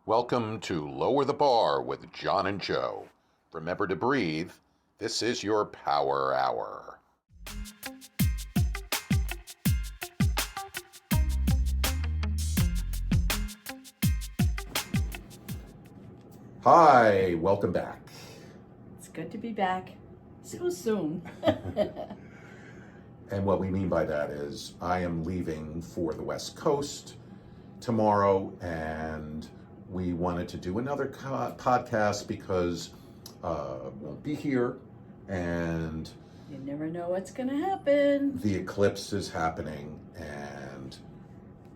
Welcome to Lower the Bar with John and Joe. Remember to breathe. This is your Power Hour. Hi, welcome back. It's good to be back so soon. And what we mean by that is I am leaving for the West Coast tomorrow, and we wanted to do another podcast because won't be here, and You never know what's going to happen. the eclipse is happening, and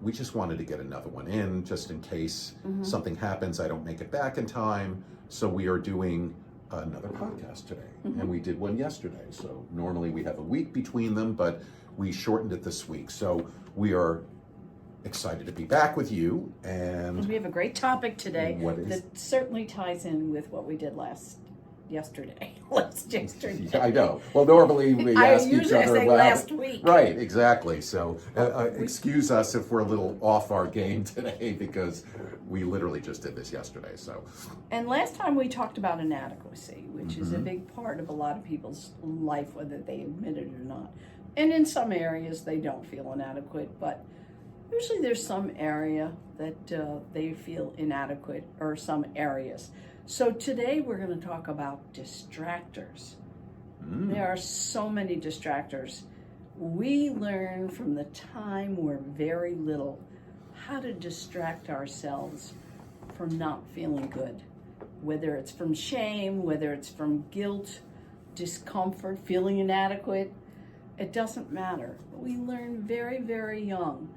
we just wanted to get another one in just in case something happens. I don't make it back in time, so we are doing another podcast today, and we did one yesterday. So normally we have a week between them, but we shortened it this week. So we are excited to be back with you, And we have a great topic today What is- that certainly ties in with what we did yesterday. Yesterday. I know. Well, normally we I ask each usually other say about last week. Right, exactly. So excuse us if we're a little off our game today because we literally just did this yesterday. So And last time we talked about inadequacy, which is a big part of a lot of people's life, whether they admit it or not. And in some areas they don't feel inadequate, but usually there's some area that they feel inadequate, or some areas. So today we're going to talk about distractors. There are so many distractors. We learn from the time we're very little how to distract ourselves from not feeling good, whether it's from shame, whether it's from guilt, discomfort, feeling inadequate. It doesn't matter. We learn very, very young.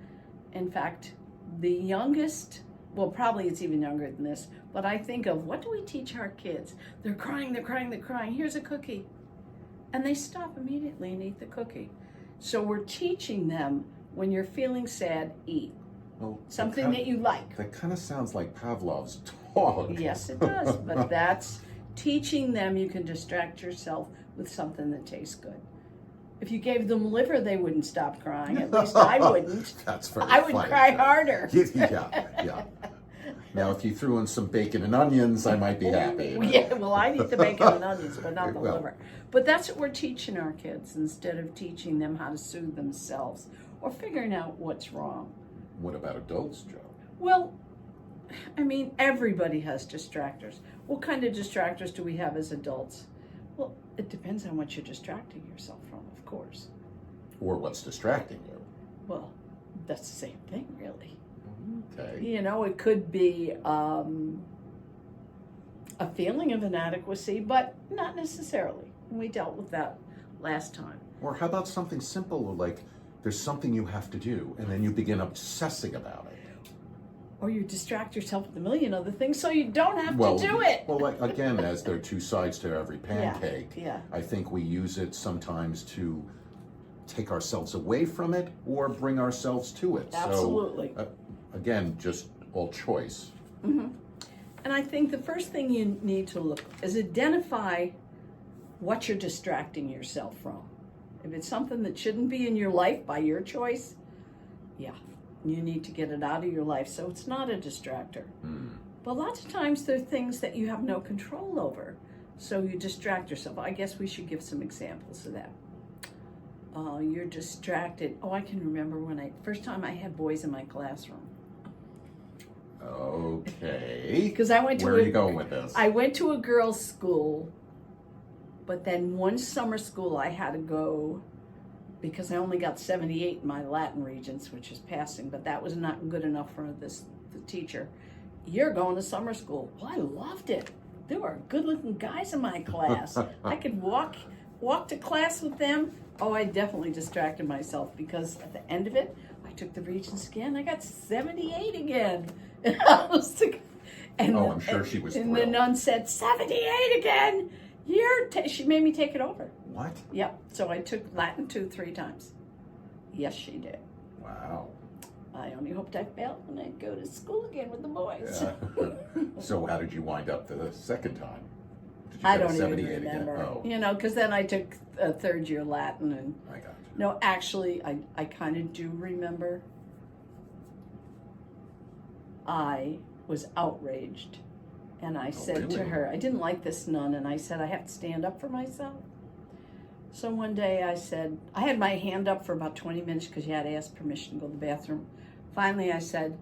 In fact, the youngest, well, probably it's even younger than this, but I think of, what do we teach our kids? They're crying, they're crying, they're crying. Here's a cookie. And they stop immediately and eat the cookie. So we're teaching them, when you're feeling sad, eat. well, Something that you like. That kind of sounds like Pavlov's dog. Yes, it does. But that's teaching them you can distract yourself with something that tastes good. If you gave them liver, they wouldn't stop crying. At least I wouldn't. That's very I would funny. cry harder. Yeah. Now, if you threw in some bacon and onions, I might be happy. Yeah, well, I'd eat the bacon and onions, but not the Well. liver. But that's what we're teaching our kids, instead of teaching them how to soothe themselves or figuring out what's wrong. What about adults, Joe? Well, I mean, everybody has distractors. What kind of distractors do we have as adults? Well, it depends on what you're distracting yourself from, of course. Or what's distracting you? Well, that's the same thing, really. Okay. You know, it could be a feeling of inadequacy, but not necessarily. We dealt with that last time. Or how about something simple, like there's something you have to do, and then you begin obsessing about it. Or you distract yourself with a million other things so you don't have to do it. Well, like, again, as there are two sides to every pancake, Yeah. I think we use it sometimes to take ourselves away from it or bring ourselves to it. Absolutely. So, again, just all choice. And I think the first thing you need to look is identify what you're distracting yourself from. If it's something that shouldn't be in your life by your choice, yeah, you need to get it out of your life so it's not a distractor. But lots of times there are things that you have no control over, so you distract yourself. I guess we should give some examples of that. You're distracted. Oh, I can remember when first time I had boys in my classroom. Okay. Because I went to Where are you going with this? I went to a girls' school, but then one summer school I had to go because I only got 78 in my Latin Regents, which is passing, but that was not good enough for the teacher. You're going to summer school. Well, I loved it. There were good-looking guys in my class. I could walk to class with them. Oh, I definitely distracted myself because at the end of it, I took the Regents again. I got 78 again. And I'm sure she was And the thrilled. nun said, 78 again. She made me take it over. What? Yep. So I took Latin 2 3 times. Yes, she did. Wow. I only hoped I failed when I go to school again with the boys. Yeah. So how did you wind up the second time? Did you I get a don't even 78 remember. Again? Oh, You know, because then I took a third year Latin, and I got you. no, actually, I kind of do remember. I was outraged. And I said to really? her, I didn't like this nun, and I said, I have to stand up for myself. So one day I said, I had my hand up for about 20 minutes because you had to ask permission to go to the bathroom. Finally I said,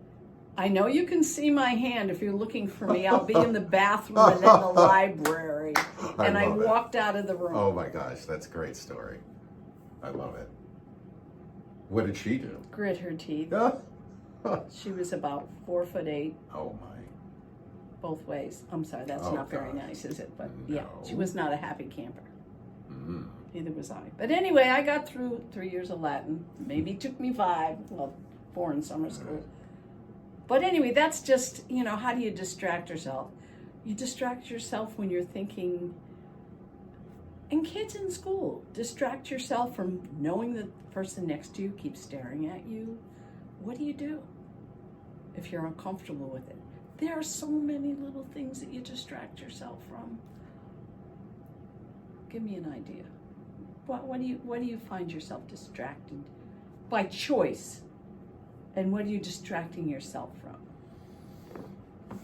I know you can see my hand. If you're looking for me, I'll be in the bathroom and in the library. And I walked out of the room. Oh my gosh, that's a great story. I love it. What did she do? Grit her teeth. She was about 4'8". Oh my. Both ways. I'm sorry, that's not very nice, is it? But yeah, No. she was not a happy camper. Mm. Neither was I. But anyway, I got through 3 years of Latin. Maybe it took me 5, well, 4 in summer school. But anyway, that's just, how do you distract yourself? You distract yourself when you're thinking, and kids in school, distract yourself from knowing that the person next to you keeps staring at you. What do you do if you're uncomfortable with it? There are so many little things that you distract yourself from. Give me an idea. What do you find yourself distracted by choice? And what are you distracting yourself from?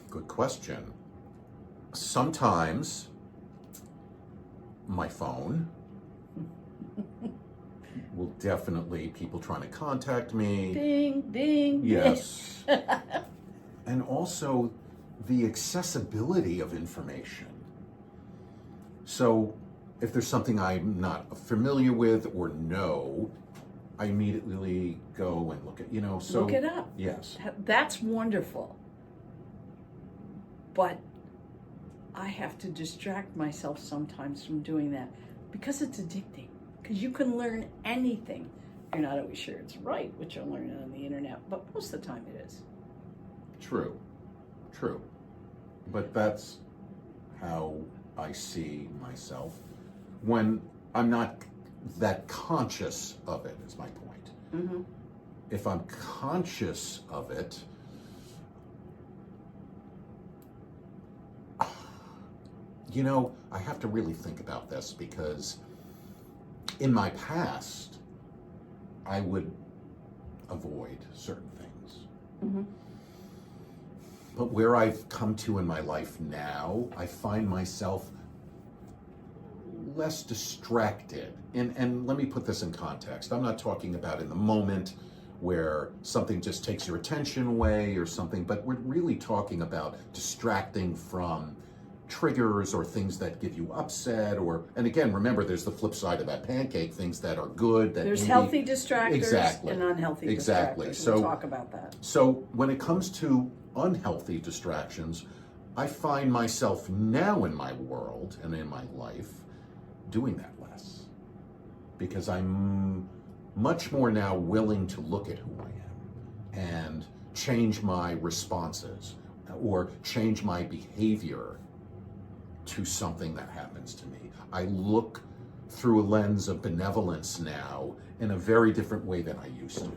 Good question. Sometimes my phone will definitely people trying to contact me. Ding, ding, Yes. And also the accessibility of information. So if there's something I'm not familiar with or know, I immediately go and look at, so. Look it up. Yes. That's wonderful. But I have to distract myself sometimes from doing that because it's addicting. Because you can learn anything. You're not always sure it's right what you're learning on the internet, but most of the time it is. True. But that's how I see myself when I'm not that conscious of it, is my point. Mm-hmm. If I'm conscious of it, I have to really think about this because in my past, I would avoid certain things. Mm-hmm. But where I've come to in my life now, I find myself less distracted. And let me put this in context. I'm not talking about in the moment where something just takes your attention away or something, but we're really talking about distracting from triggers or things that give you upset and again, remember, there's the flip side of that pancake, things that are good. There's healthy distractors and unhealthy Exactly. distractors. So We'll talk about that. So when it comes to unhealthy distractions, I find myself now in my world and in my life doing that less because I'm much more now willing to look at who I am and change my responses or change my behavior to something that happens to me. I look through a lens of benevolence now in a very different way than I used to,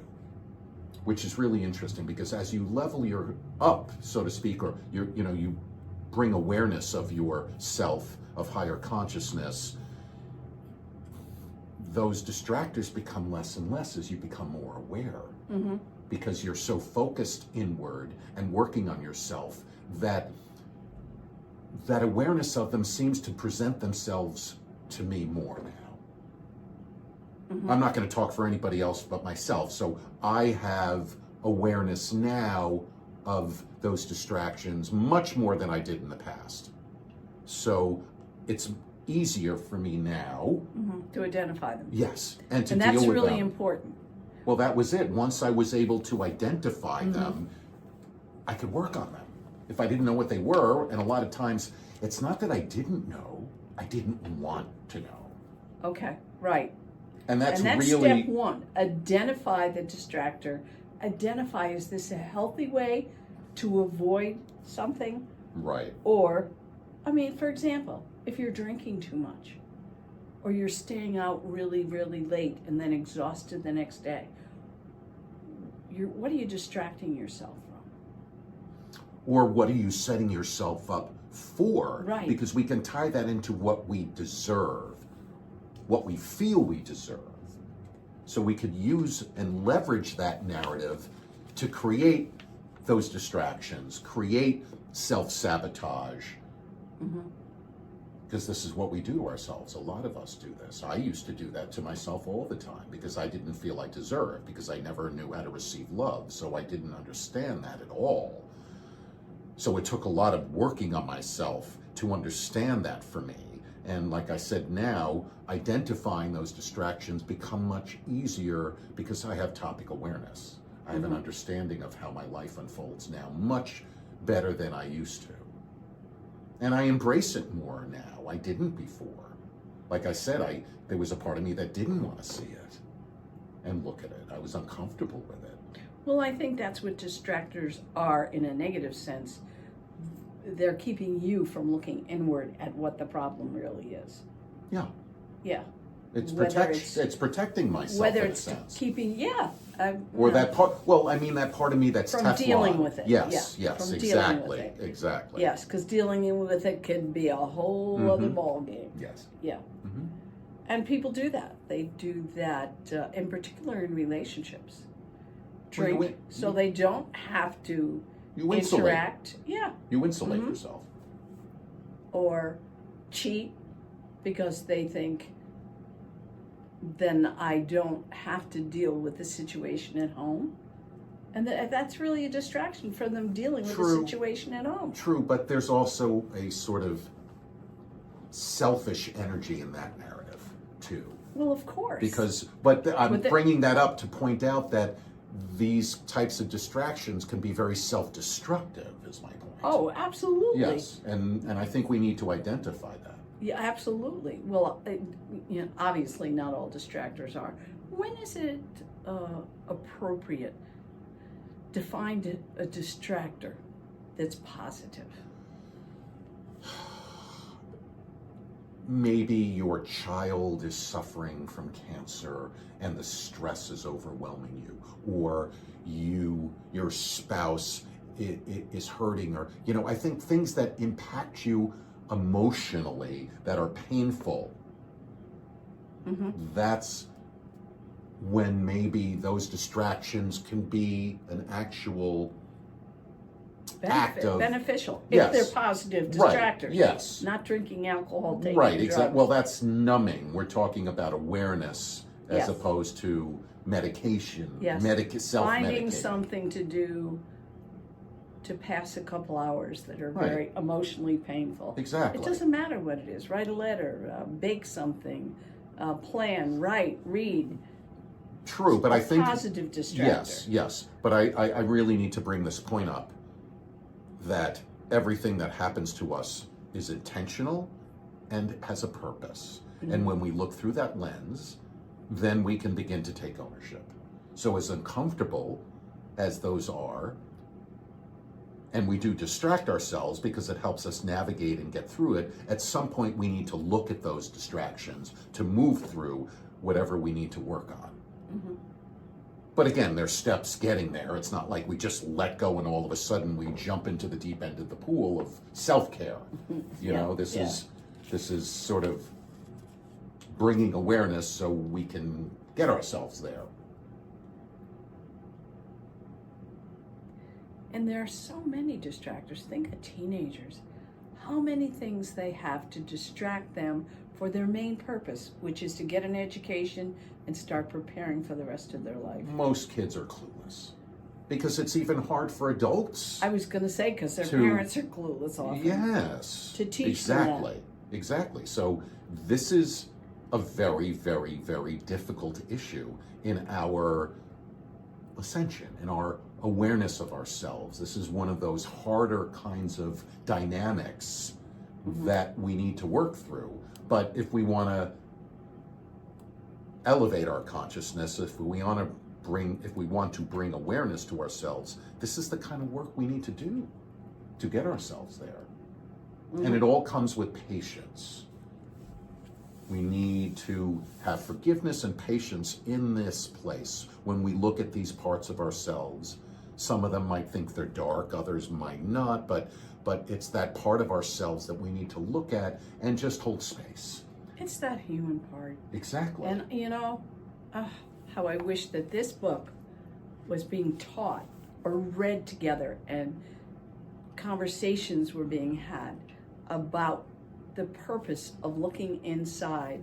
which is really interesting because as you level your up, so to speak, or you bring awareness of yourself, of higher consciousness, those distractors become less and less as you become more aware. Mm-hmm. Because you're so focused inward and working on yourself that awareness of them seems to present themselves to me more now. Mm-hmm. I'm not going to talk for anybody else but myself. So I have awareness now of those distractions much more than I did in the past. So it's easier for me now. Mm-hmm. To identify them. Yes. And to and deal that's with really them. important. Well, that was it. Once I was able to identify them, I could work on them. If I didn't know what they were, and a lot of times, it's not that I didn't know, I didn't want to know. Okay, right. And that's really... step one. Identify the distractor. Identify, is this a healthy way to avoid something? Right. Or, for example, if you're drinking too much, or you're staying out really, really late and then exhausted the next day, what are you distracting yourself from? Or what are you setting yourself up for? Right. Because we can tie that into what we deserve, what we feel we deserve. So we could use and leverage that narrative to create those distractions, create self-sabotage, because this is what we do to ourselves. A lot of us do this. I used to do that to myself all the time because I didn't feel I deserved, because I never knew how to receive love, so I didn't understand that at all. So it took a lot of working on myself to understand that for me. And like I said, now identifying those distractions become much easier because I have topic awareness. I have an understanding of how my life unfolds now, much better than I used to. And I embrace it more now. I didn't before. Like I said, there was a part of me that didn't want to see it and look at it. I was uncomfortable with it. Well, I think that's what distractors are in a negative sense. They're keeping you from looking inward at what the problem really is. Yeah. Yeah. It's protecting myself whether in it's a sense. keeping, Or that part, well, I mean that part of me that's from Teflon. dealing with it. Yes, yeah. yes, from exactly, dealing with it. exactly. Yes, because dealing with it can be a whole other ball game. Yes. Yeah. And people do that. They do that, in particular in relationships. Drink, so they don't have to interact. Yeah. You insulate yourself. Or cheat because they think, then I don't have to deal with the situation at home. And that's really a distraction from them dealing with the situation at home. True, but there's also a sort of selfish energy in that narrative, too. Well, of course. But I'm bringing that up to point out that these types of distractions can be very self-destructive, is my point. Oh, absolutely. Yes, and I think we need to identify that. Yeah, absolutely. Well, obviously not all distractors are. When is it appropriate to find a distractor that's positive? Maybe your child is suffering from cancer and the stress is overwhelming you, or your spouse is hurting, or I think things that impact you emotionally, that are painful. That's when maybe those distractions can be an actual act of beneficial, yes, if they're positive distractors. Right. Yes, not drinking alcohol, taking right. drugs. Exactly. Well, that's numbing. We're talking about awareness as Yes. opposed to medication. Yes. Self-medicating. Finding something to do to pass a couple hours that are very emotionally painful. Exactly. It doesn't matter what it is. Write a letter, bake something, plan, write, read. True, but I think positive distractor. Yes. But I really need to bring this point up, that everything that happens to us is intentional and has a purpose. And when we look through that lens, then we can begin to take ownership. So as uncomfortable as those are, and we do distract ourselves because it helps us navigate and get through it, at some point we need to look at those distractions to move through whatever we need to work on. But again, there's steps getting there. It's not like we just let go and all of a sudden we jump into the deep end of the pool of self-care. You know, this is sort of bringing awareness so we can get ourselves there. And there are so many distractors. Think of teenagers. How many things they have to distract them for their main purpose, which is to get an education and start preparing for the rest of their life. Most kids are clueless because it's even hard for adults. I was going to say, because their parents are clueless often. Yes. To teach them that. Exactly. So this is a very, very, very difficult issue in our ascension, in our awareness of ourselves. This is one of those harder kinds of dynamics that we need to work through. But if we want to elevate our consciousness, if we want to bring awareness to ourselves, this is the kind of work we need to do to get ourselves there. And it all comes with patience. We need to have forgiveness and patience in this place when we look at these parts of ourselves. Some of them might think they're dark, others might not, but it's that part of ourselves that we need to look at and just hold space. It's that human part. Exactly. And how I wish that this book was being taught or read together, and conversations were being had about the purpose of looking inside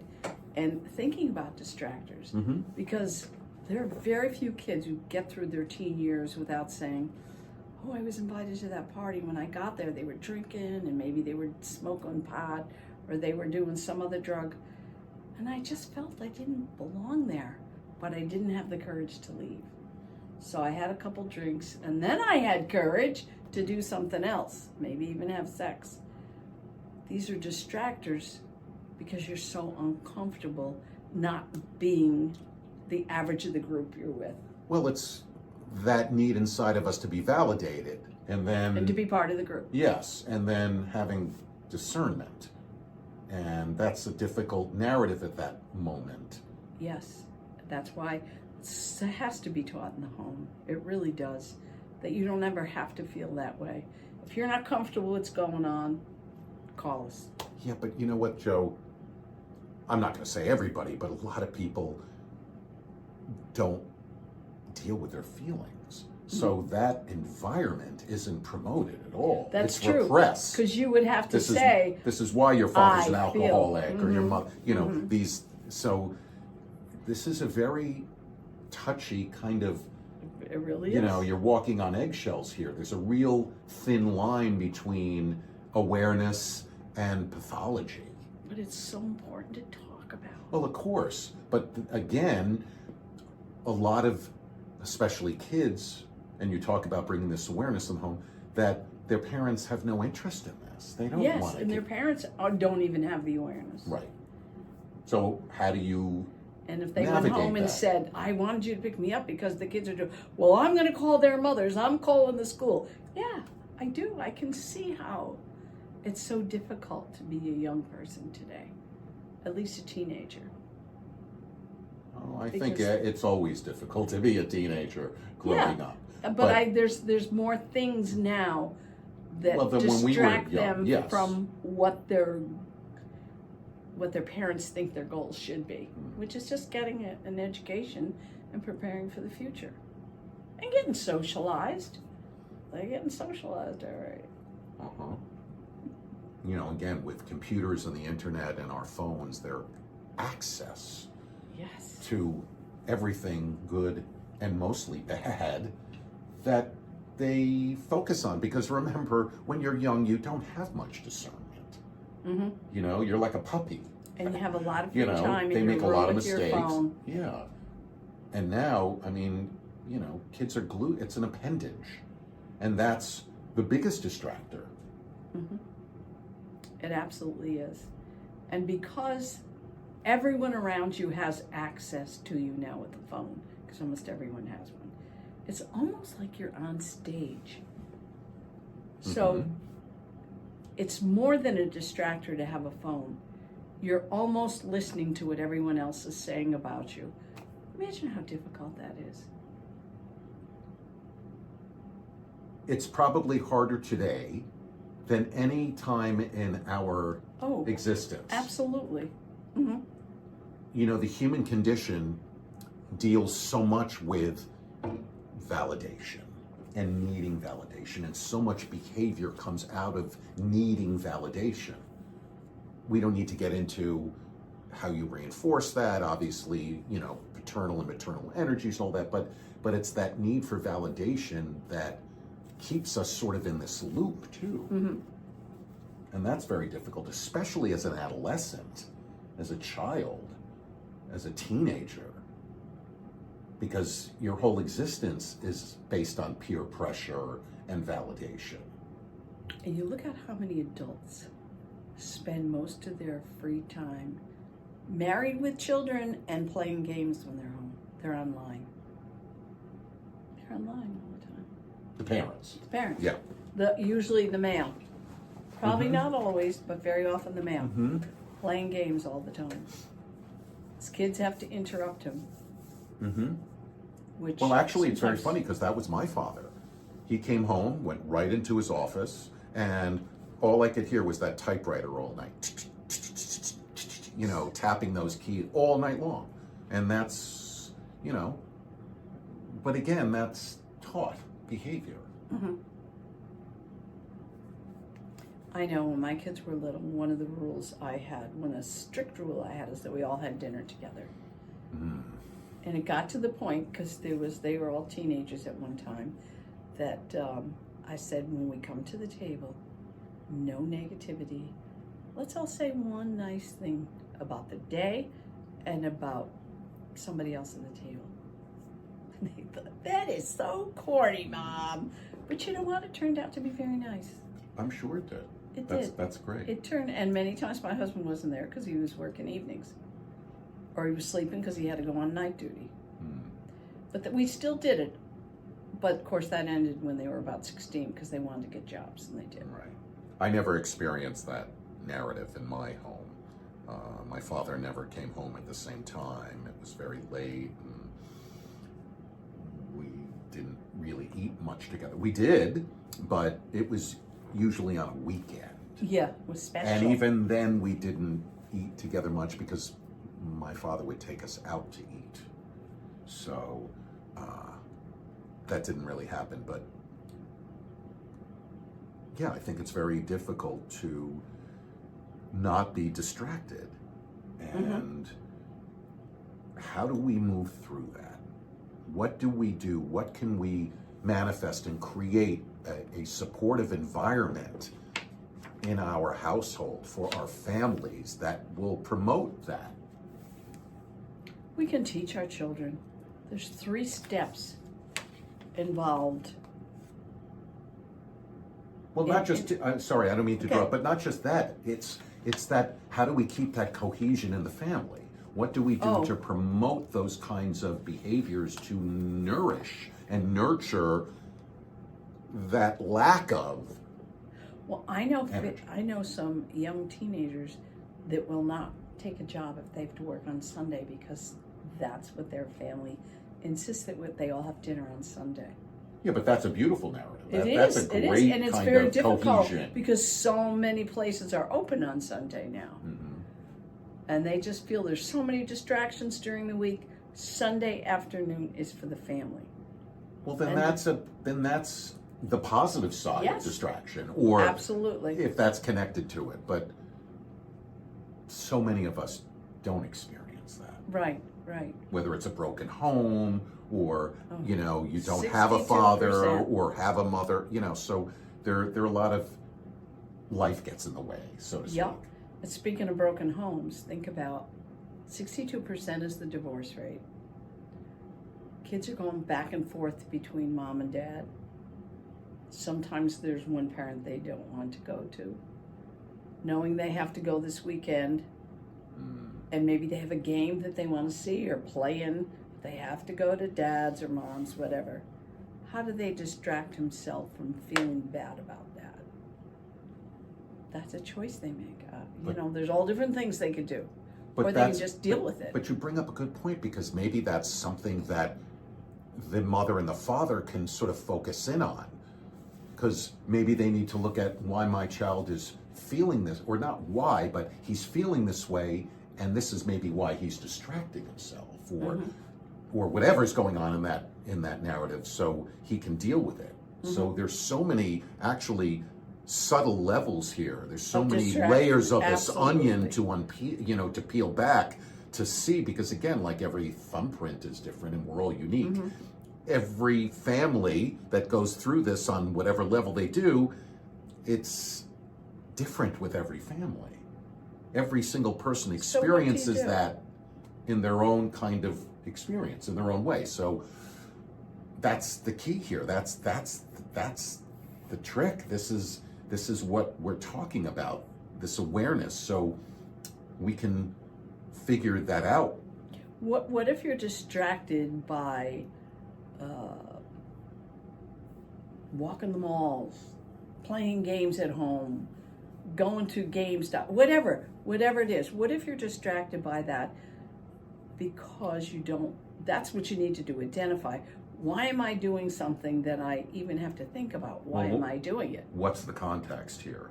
and thinking about distractors. Mm-hmm. Because there are very few kids who get through their teen years without saying, oh, I was invited to that party. When I got there, they were drinking, and maybe they were smoking pot, or they were doing some other drug. And I just felt I didn't belong there, but I didn't have the courage to leave. So I had a couple drinks, and then I had courage to do something else, maybe even have sex. These are distractors because you're so uncomfortable not being the average of the group you're with. Well, it's that need inside of us to be validated, and to be part of the group. Yes, and then having discernment. And that's a difficult narrative at that moment. Yes, that's why it has to be taught in the home. It really does. That you don't ever have to feel that way. If you're not comfortable with what's going on, call us. Yeah, but you know what, Joe? I'm not going to say everybody, but a lot of people don't deal with their feelings. So that environment isn't promoted at all. That's it's true. Repressed. Because you would have to say, this is why your father's an I alcoholic, feel. or your mother. You know these. So this is a very touchy kind of. it really You is. know, you're walking on eggshells here. There's a real thin line between awareness and pathology. But it's so important to talk about. Well, of course, but again, a lot of, especially kids, and you talk about bringing this awareness in the home, that their parents have no interest in this. They don't Yes, want to. and their parents don't even have the awareness. Right. So how do you? And if they went navigate home and that? said, I wanted you to pick me up because the kids are doing, well, I'm going to call their mothers. I'm calling the school. Yeah, I do. I can see how it's so difficult to be a young person today, at least a teenager. Oh, I think Because- it's always difficult to be a teenager growing up. But there's more things now that Well, than when we were distract young, them yes. from what their parents think their goals should be, which is just getting an education and preparing for the future. And getting socialized. They're getting socialized, all right. Uh-huh. You know, again, with computers and the internet and our phones, their access Yes. to everything good and mostly bad that they focus on. Because remember, when you're young, you don't have much discernment. Mm-hmm. You know, you're like a puppy. And you have a lot of You free know, time they in make your a lot room of with your mistakes. phone. Yeah. And now, I mean, you know, kids are glued. It's an appendage. And that's the biggest distractor. Mm-hmm. It absolutely is. And because everyone around you has access to you now with the phone, because almost everyone has one, it's almost like you're on stage. So it's more than a distractor to have a phone. You're almost listening to what everyone else is saying about you. Imagine how difficult that is. It's probably harder today than any time in our Oh, existence. absolutely. Mm-hmm. You know, the human condition deals so much with validation and needing validation, and so much behavior comes out of needing validation. We don't need to get into how you reinforce that, obviously, you know, paternal and maternal energies and all that, but it's that need for validation that keeps us sort of in this loop too. Mm-hmm. And that's very difficult, especially as an adolescent, as a child, as a teenager, because your whole existence is based on peer pressure and validation. And you look at how many adults spend most of their free time married with children and playing games when they're home. They're online. They're online all the time. The parents. The parents. Yeah. Usually the male. Probably not always, but very often the male. Mm-hmm. Playing games all the time. These kids have to interrupt him. Mm-hmm. Which Well, actually, it's very sometimes- funny because that was my father. He came home, went right into his office, and all I could hear was that typewriter all night. You know, tapping those keys all night long. And that's, you know, but again, that's taught. behavior. Mm-hmm. I know when my kids were little, one of the rules I had, a strict rule I had, is that we all had dinner together. Mm. And it got to the point, because they were all teenagers at one time, that I said, when we come to the table, no negativity. Let's all say one nice thing about the day and about somebody else at the table. And they thought, that is so corny, Mom. But you know what? It turned out to be very nice. I'm sure it did. It did. That's great. It turned, and many times my husband wasn't there because he was working evenings. Or he was sleeping because he had to go on night duty. Mm. But we still did it. But of course that ended when they were about 16 because they wanted to get jobs, and they did. Right. I never experienced that narrative in my home. My father never came home at the same time. It was very late, and we didn't really eat much together. We did, but it was usually on a weekend. Yeah, it was special. And even then we didn't eat together much because my father would take us out to eat. So that didn't really happen. But yeah, I think it's very difficult to not be distracted. And how do we move through that? What do we do? What can we manifest and create a supportive environment in our household for our families that will promote that? We can teach our children. There's 3 steps involved. Well, not just, sorry, I don't mean to interrupt, but not just that. It's that, how do we keep that cohesion in the family? What do we do to promote those kinds of behaviors to nourish and nurture that lack of? Well, I know energy? I know some young teenagers that will not take a job if they have to work on Sunday because that's what their family insists that they all have dinner on Sunday. Yeah, but that's a beautiful narrative. That's a great and it's very of difficult cohesion. because so many places are open on Sunday now. Mm-hmm. And they just feel there's so many distractions during the week. Sunday afternoon is for the family. Well, then that's the positive side of distraction, or absolutely, if that's connected to it. But so many of us don't experience that. Right. Whether it's a broken home, or you don't 62%. have a father or have a mother, so there are a lot of life gets in the way, so to speak. Yep. And speaking of broken homes, think about 62% is the divorce rate. Kids are going back and forth between mom and dad. Sometimes there's one parent they don't want to go to, knowing they have to go this weekend, and maybe they have a game that they want to see or play in. They have to go to dad's or mom's, whatever. How do they distract himself from feeling bad about that? That's a choice they make. There's all different things they could do. Or they can just deal with it. But you bring up a good point, because maybe that's something that the mother and the father can sort of focus in on. Because maybe they need to look at why my child is feeling this, or not why, but he's feeling this way, and this is maybe why he's distracting himself, or whatever's going on in that narrative, so he can deal with it. So there's so many actually subtle levels here. There's so many layers of this onion to to peel back to see, because again, like every thumbprint is different and we're all unique. Every family that goes through this on whatever level they do, it's different with every family. Every single person experiences that in their own kind of experience, in their own way. So that's the key here. That's the trick. This is what we're talking about, this awareness, so we can figure that out. What if you're distracted by walking the malls, playing games at home, going to GameStop, whatever it is? What if you're distracted by that because that's what you need to do, identify. Why am I doing something that I even have to think about? Why am I doing it? What's the context here?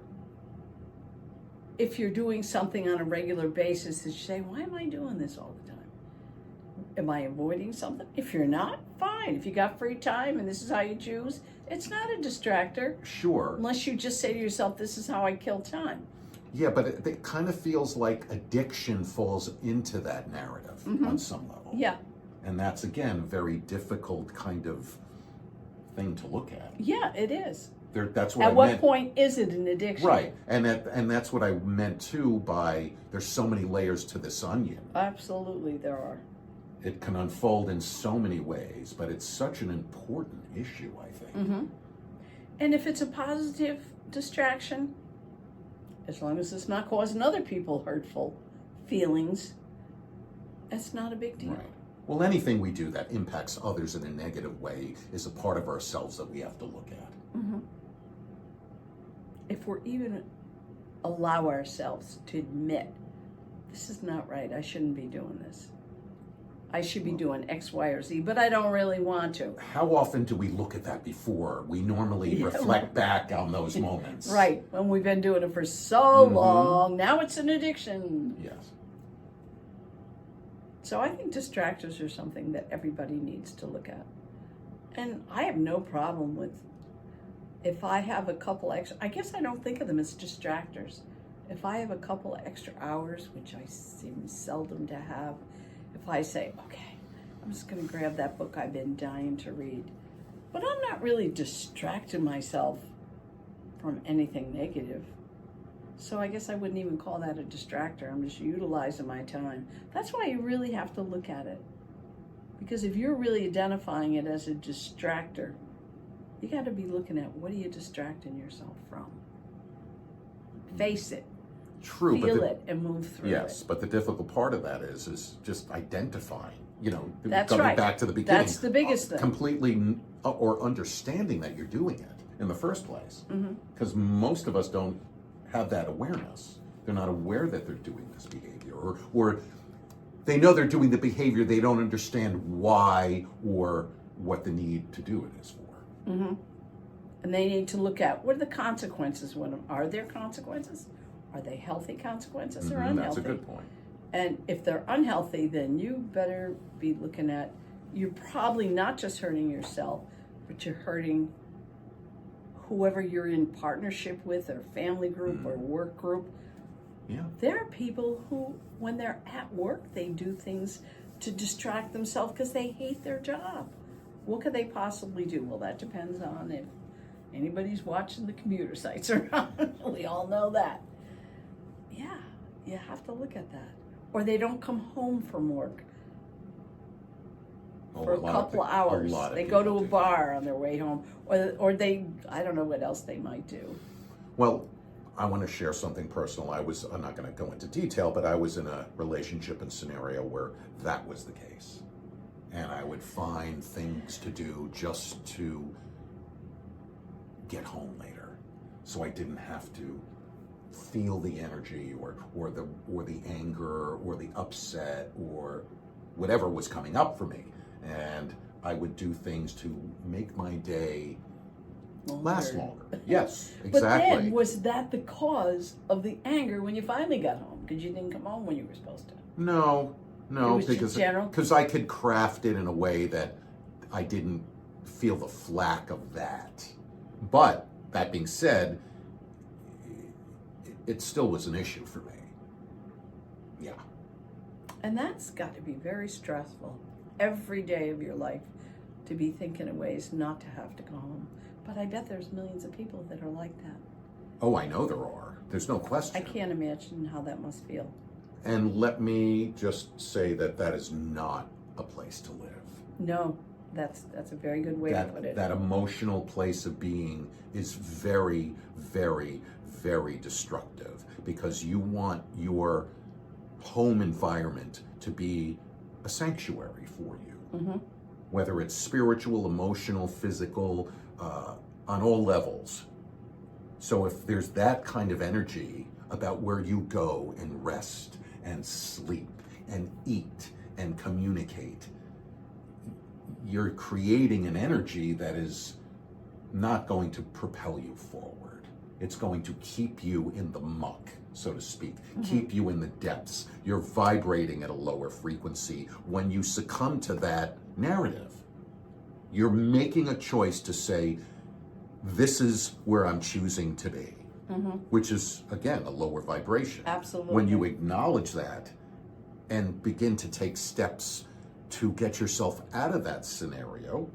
If you're doing something on a regular basis, that you say, why am I doing this all the time? Am I avoiding something? If you're not, fine. If you got free time and this is how you choose, it's not a distractor. Sure. Unless you just say to yourself, this is how I kill time. Yeah, but it kind of feels like addiction falls into that narrative on some level. Yeah. And that's, again, a very difficult kind of thing to look at. Yeah, it is. That's what At I what meant. point is it an addiction? Right, and that's what I meant too by there's so many layers to this onion. Absolutely, there are. It can unfold in so many ways, but it's such an important issue, I think. Mm-hmm. And if it's a positive distraction, as long as it's not causing other people hurtful feelings, that's not a big deal. Right. Well, anything we do that impacts others in a negative way is a part of ourselves that we have to look at. Mm-hmm. If we're even allow ourselves to admit, this is not right, I shouldn't be doing this. I should be doing X, Y, or Z, but I don't really want to. How often do we look at that before we normally reflect back on those moments? Right, when we've been doing it for so long, now it's an addiction. Yes. So I think distractors are something that everybody needs to look at. And I have no problem with, if I have a couple extra, I guess I don't think of them as distractors. If I have a couple extra hours, which I seem seldom to have, if I say, okay, I'm just going to grab that book I've been dying to read, but I'm not really distracting myself from anything negative. So I guess I wouldn't even call that a distractor. I'm just utilizing my time. That's why you really have to look at it. Because if you're really identifying it as a distractor, you got to be looking at, what are you distracting yourself from? Face it. True, Feel it and move through it. Yes, but the difficult part of that is just identifying, That's coming right. back to the beginning. That's the biggest thing. Completely, or understanding that you're doing it in the first place. Because most of us don't have that awareness. They're not aware that they're doing this behavior, or they know they're doing the behavior, they don't understand why or what the need to do it is for. And they need to look at, what are the consequences? Are there consequences? Are they healthy consequences or unhealthy? That's a good point. And if they're unhealthy, then you better be looking at, you're probably not just hurting yourself, but you're hurting whoever you're in partnership with, or family group or work group. Yeah. There are people who, when they're at work, they do things to distract themselves because they hate their job. What could they possibly do? Well, that depends on if anybody's watching the commuter sites or not. We all know that. Yeah, you have to look at that. Or they don't come home from work for a couple of hours. They go to a bar on their way home, or they, I don't know what else they might do. Well, I want to share something personal. I'm not going to go into detail, but I was in a relationship and scenario where that was the case. And I would find things to do just to get home later, so I didn't have to feel the energy or the anger or the upset or whatever was coming up for me. And I would do things to make my day last longer. Yes, exactly. But then, was that the cause of the anger when you finally got home? Because you didn't come home when you were supposed to. No, It was just general? Because I could craft it in a way that I didn't feel the flack of that. But that being said, it still was an issue for me. Yeah. And that's got to be very stressful every day of your life, to be thinking of ways not to have to go home. But I bet there's millions of people that are like that. Oh, I know there are. There's no question. I can't imagine how that must feel. And let me just say that is not a place to live. No, that's a very good way to put it. That emotional place of being is very, very, very destructive, because you want your home environment to be a sanctuary for you, whether it's spiritual, emotional, physical, on all levels. So if there's that kind of energy about where you go and rest and sleep and eat and communicate, you're creating an energy that is not going to propel you forward. It's going to keep you in the muck, so to speak, keep you in the depths. You're vibrating at a lower frequency when you succumb to that narrative. You're making a choice to say, this is where I'm choosing to be, which is, again, a lower vibration. Absolutely. When you acknowledge that and begin to take steps to get yourself out of that scenario,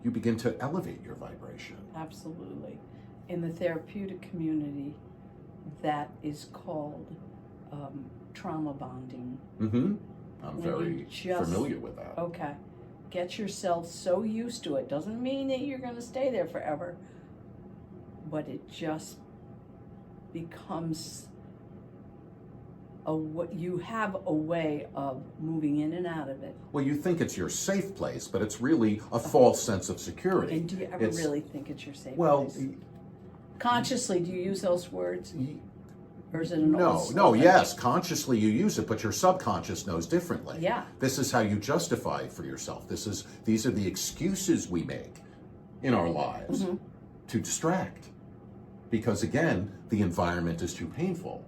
you begin to elevate your vibration. Absolutely. In the therapeutic community, that is called trauma bonding. I'm very familiar with that. Okay. Get yourself so used to it. Doesn't mean that you're going to stay there forever, but it just becomes you have a way of moving in and out of it. Well, you think it's your safe place, but it's really a false sense of security. And do you ever really think it's your safe place? Consciously, do you use those words? Or is it an No, yes, consciously you use it, but your subconscious knows differently. Yeah. This is how you justify it for yourself. These are the excuses we make in our lives to distract. Because again, the environment is too painful.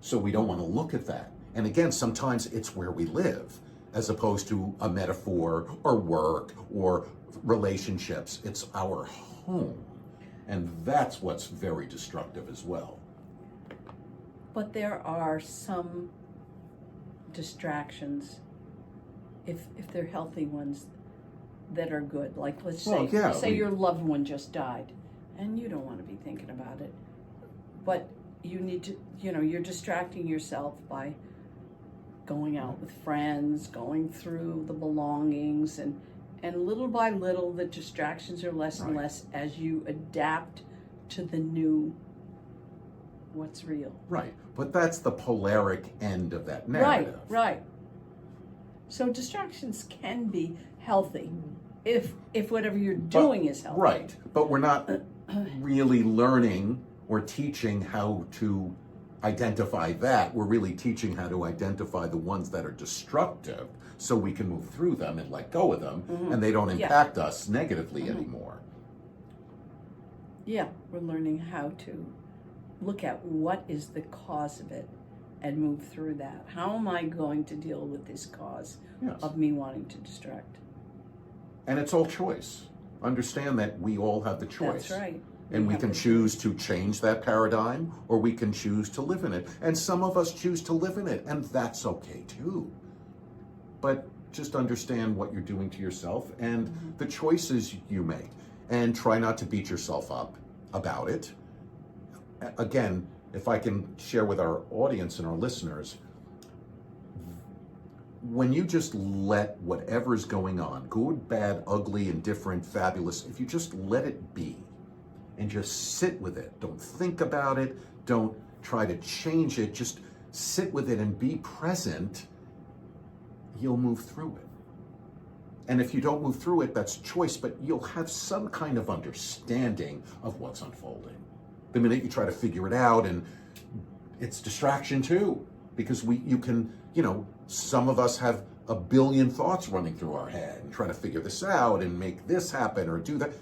So we don't want to look at that. And again, sometimes it's where we live, as opposed to a metaphor or work or relationships. It's our home. And that's what's very destructive as well. But there are some distractions, if they're healthy ones, that are good. Like, let's say your loved one just died, and you don't want to be thinking about it. But you need to, you're distracting yourself by going out with friends, going through the belongings, and little by little, the distractions are less and less as you adapt to the new what's real. Right. But that's the polaric end of that narrative. Right. So distractions can be healthy if whatever you're doing is healthy. Right. But we're not really learning or teaching how to identify that. We're really teaching how to identify the ones that are destructive so we can move through them and let go of them and they don't impact us negatively anymore. Yeah, we're learning how to look at what is the cause of it and move through that. How am I going to deal with this cause of me wanting to distract? And it's all choice. Understand that we all have the choice. That's right. And we can choose to change that paradigm, or we can choose to live in it. And some of us choose to live in it, and that's okay too. But just understand what you're doing to yourself and the choices you make. And try not to beat yourself up about it. Again, if I can share with our audience and our listeners, when you just let whatever is going on, good, bad, ugly, indifferent, fabulous, if you just let it be and just sit with it, don't think about it, don't try to change it, just sit with it and be present, you'll move through it. And if you don't move through it, that's choice, but you'll have some kind of understanding of what's unfolding. The minute you try to figure it out, and it's distraction too, because some of us have a billion thoughts running through our head and trying to figure this out and make this happen or do that.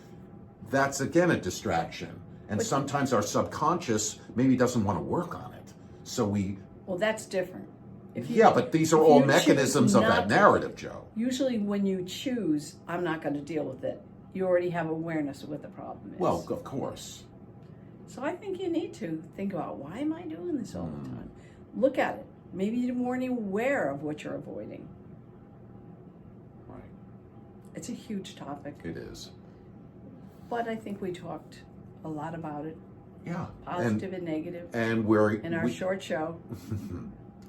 That's again a distraction. And sometimes our subconscious maybe doesn't want to work on it. So well, that's different. But these are all mechanisms of that narrative, Joe. Usually when you choose, I'm not going to deal with it, you already have awareness of what the problem is. Well, of course. So I think you need to think about, why am I doing this all the time? Look at it. Maybe you weren't aware of what you're avoiding. Right. It's a huge topic. It is. But I think we talked a lot about it. Yeah. Positive and negative. And in our short show.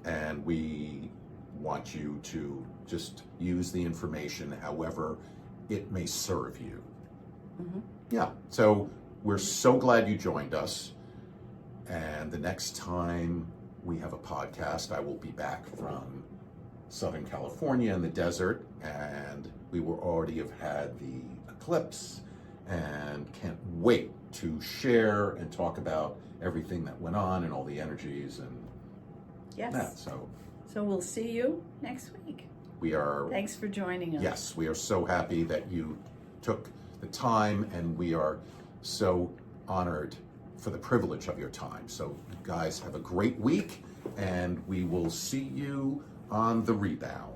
And we want you to just use the information however it may serve you. Yeah. So we're so glad you joined us. And the next time we have a podcast, I will be back from Southern California in the desert, and we will already have had the eclipse, and can't wait to share and talk about everything that went on and all the energies and that. So we'll see you next week. Thanks for joining us. Yes, we are so happy that you took the time, and we are so honored for the privilege of your time. So you guys have a great week, and we will see you on the rebound.